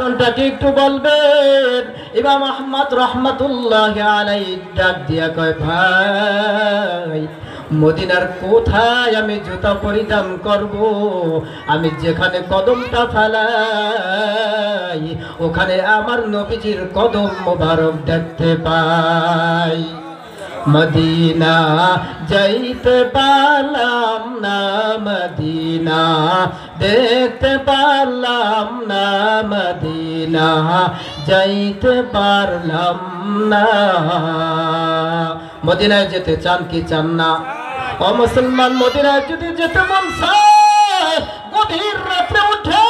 কারণটা কি একটু বলবেন? ইমাম আহমদ রাহমাতুল্লাহি আলাইহি ডাক দিয়া কয়, ভাই মদিনার কোথায় আমি জুতা পরিধান করব? আমি যেখানে কদমটা ফেলাই ওখানে আমার নবীজির কদম মোবারক দেখতে পাই। মদিনা যাইতে পারলাম না, মদিনা দেখতে পারলাম না, মদিনা যাইতে পারলাম না। মদিনায় যেতে চান কি চান না? ও মুসলমান, মদিনায় যদি যেতে মন চায় গভীর রাতে উঠে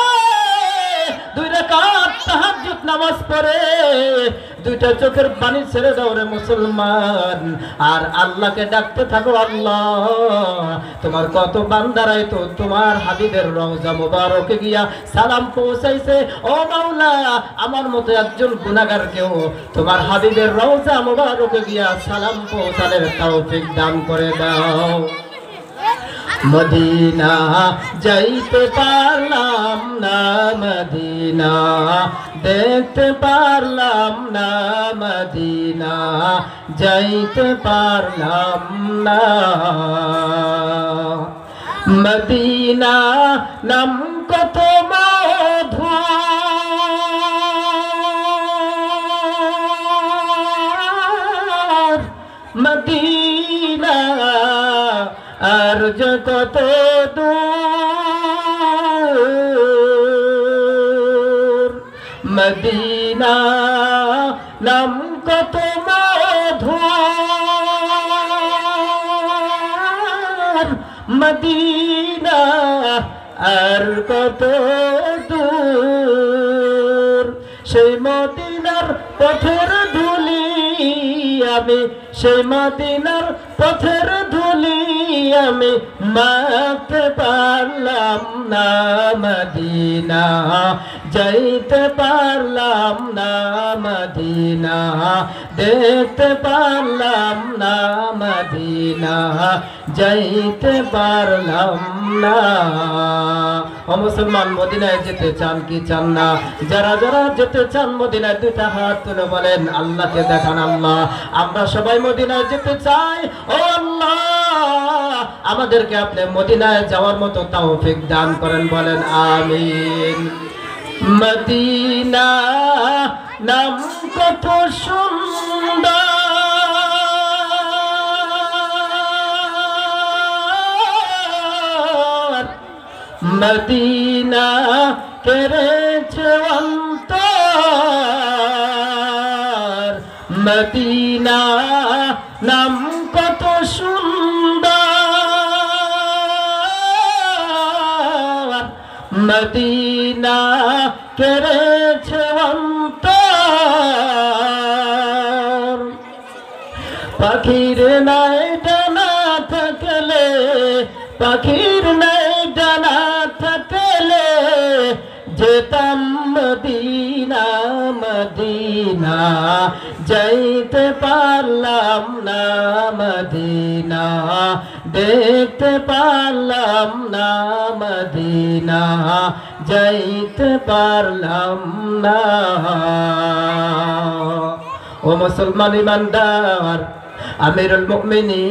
2 রাকাত তাহাজ্জুদ নামাজ পড়ে 2টা চোখের পানি ছেড়ে দাও রে মুসলমান, আর আল্লাহকে ডাকতে থাকো, আল্লাহ তোমার কত বান্দারাই তো তোমার হাবিবের রওজা মুবারকে গিয়া সালাম পৌঁছাইছে। ও মাওলা, আমার মতো একজন গুনাহগারকেও তোমার হাবিবের রওজা মুবারকে গিয়া সালাম পৌঁছানোর তৌফিক দান করে দাও। মদিনা যাইতে পারলাম না, মদিনা দেখতে পারলাম না, মদিনা যাইতে পারলাম না। মদিনা নাম কত মধু, মদিনা আর যে কত দূর, মদিনা নাম কত মধু, মদিনা আর কত দূর। সেই মদিনার পথের ধুলি আমি, সেই মদিনার পথের ধুলি আমি মাখতে পারলাম না, মদিনা যাইতে পারলাম না, মদিনা দেখতে পারলাম না, মদিনা যাইতে পারলাম না। ও মুসলমান, মদিনায় যেতে চান কি চান না? যারা যারা যেতে চান মদিনায় 2টা হাত তুলে বলেন আল্লাহকে দেখান, আল্লাহ আমরা সবাই মদিনায় যেতে চাই। ও আল্লাহ, আমাদেরকে আপনি মদিনায় যাওয়ার মতো তৌফিক দান করেন, বলেন আমিন। মদিনা নাম কত সুন্দর, মদিনা কেড়েছে অন্তর, মদিনা নাম কত সুন্দর, মদিনা কেড়েছে অন্তর। পাখির নাই ডানা থাকলে, পাখির নাই ডানা থাকলে যেতাম মদিনা, মদিনা যাইতে পারলাম না, মদিনা দেখতে পারলাম না, মদিনা যাইতে পারলাম না। ও মুসলমান ইমানদার, আমিরুল মুমিনিন